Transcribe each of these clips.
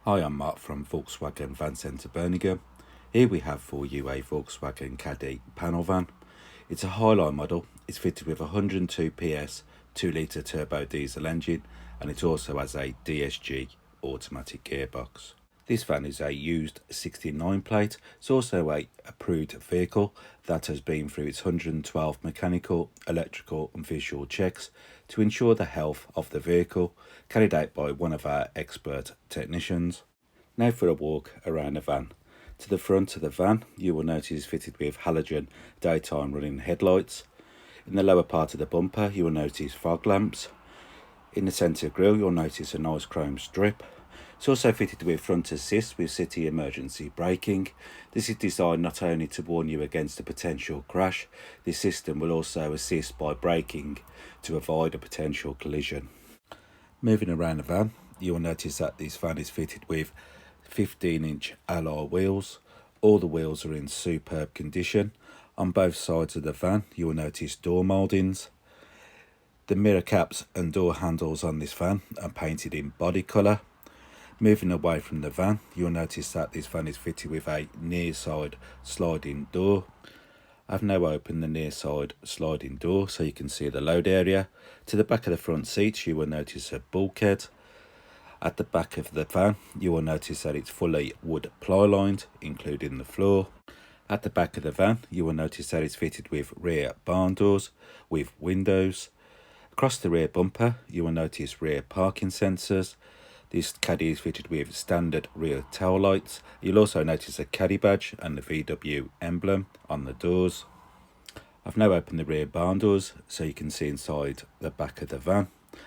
Hi, I'm Mark from Volkswagen Van Centre Birmingham. Here we have for you a Volkswagen Caddy panel van. It's a Highline model. It's fitted with 102 PS 2-litre turbo diesel engine, and it also has a DSG automatic gearbox. This van is a used 69 plate. It's also a approved vehicle that has been through its 112 mechanical, electrical and visual checks to ensure the health of the vehicle, carried out by one of our expert technicians. Now for a walk around the van. To the front of the van, you will notice it's fitted with halogen daytime running headlights. In the lower part of the bumper, you will notice fog lamps. In the centre grille, you'll notice a nice chrome strip. It's also fitted with front assist with city emergency braking. This is designed not only to warn you against a potential crash, this system will also assist by braking to avoid a potential collision. Moving around the van, you will notice that this van is fitted with 15-inch alloy wheels. All the wheels are in superb condition. On both sides of the van, you will notice door mouldings. The mirror caps and door handles on this van are painted in body colour. Moving away from the van, you'll notice that this van is fitted with a near side sliding door. I've now opened the near side sliding door so you can see the load area. To the back of the front seats, you will notice a bulkhead. At the back of the van, you will notice that it's fully wood ply lined, including the floor. At the back of the van, you will notice that it's fitted with rear barn doors with windows. Across the rear bumper, you will notice rear parking sensors. This Caddy is fitted with standard rear tail lights. You'll also notice a Caddy badge and the VW emblem on the doors. I've now opened the rear barn doors so you can see inside the back of the van.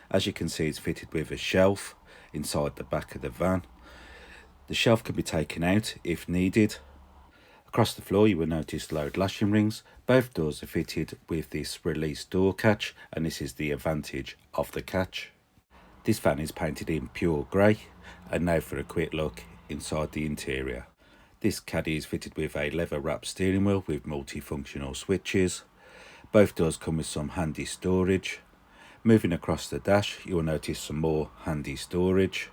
As you can see, it's fitted with a shelf inside the back of the van. The shelf can be taken out if needed. Across the floor, you will notice load lashing rings. Both doors are fitted with this release door catch, and this is the advantage of the catch. This van is painted in pure grey. And now for a quick look inside the interior. This Caddy is fitted with a leather wrapped steering wheel with multifunctional switches. Both doors come with some handy storage. Moving across the dash, you will notice some more handy storage.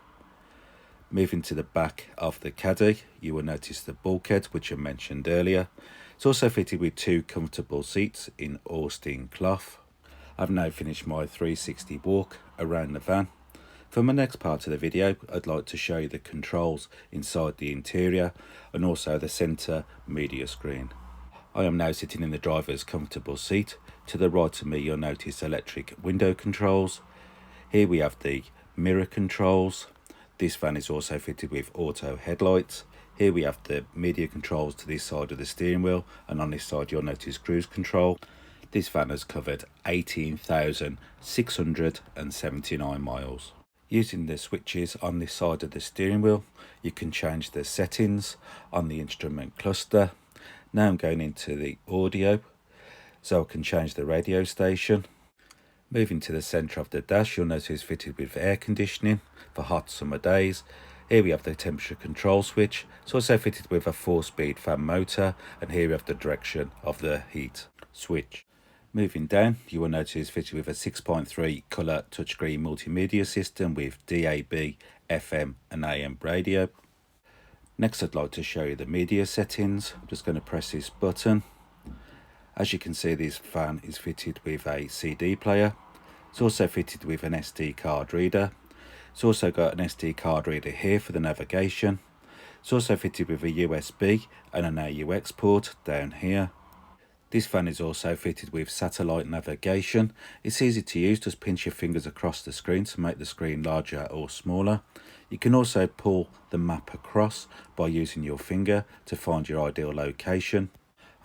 Moving to the back of the Caddy, you will notice the bulkhead, which I mentioned earlier. It's also fitted with two comfortable seats in Austin cloth. I've now finished my 360 walk around the van. For my next part of the video, I'd like to show you the controls inside the interior and also the centre media screen. I am now sitting in the driver's comfortable seat. To the right of me, you'll notice electric window controls. Here we have the mirror controls. This van is also fitted with auto headlights. Here we have the media controls to this side of the steering wheel, and on this side you'll notice cruise control. This van has covered 18,679 miles. Using the switches on this side of the steering wheel, you can change the settings on the instrument cluster. Now I'm going into the audio, so I can change the radio station. Moving to the centre of the dash, you'll notice it's fitted with air conditioning for hot summer days. Here we have the temperature control switch. It's also fitted with a 4-speed fan motor, and here we have the direction of the heat switch. Moving down, you will notice it's fitted with a 6.3 colour touchscreen multimedia system with DAB, FM and AM radio. Next, I'd like to show you the media settings. I'm just going to press this button. As you can see, this van is fitted with a CD player. It's also fitted with an SD card reader. It's also got an SD card reader here for the navigation. It's also fitted with a USB and an AUX port down here. This van is also fitted with satellite navigation. It's easy to use, just pinch your fingers across the screen to make the screen larger or smaller. You can also pull the map across by using your finger to find your ideal location.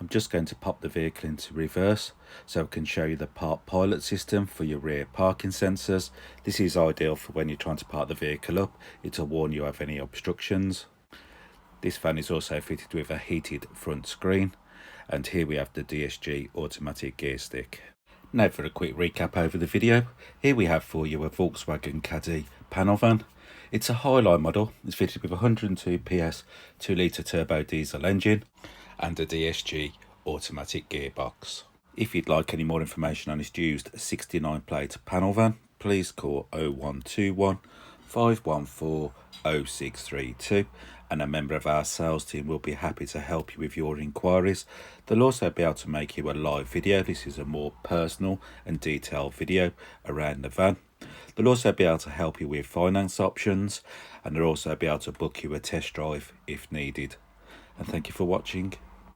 I'm just going to pop the vehicle into reverse so I can show you the park pilot system for your rear parking sensors. This is ideal for when you're trying to park the vehicle up. It'll warn you of any obstructions. This van is also fitted with a heated front screen. And here we have the DSG automatic gear stick. Now for a quick recap over the video. Here we have for you a Volkswagen Caddy panel van. It's a Highline model. It's fitted with 102 PS 2-litre turbo diesel engine and a DSG automatic gearbox. If you'd like any more information on this used 69 plate panel van, please call 0121 514 0632, and a member of our sales team will be happy to help you with your inquiries. They'll also be able to make you a live video. This is a more personal and detailed video around the van. They'll also be able to help you with finance options, and they'll also be able to book you a test drive if needed. And thank you for watching.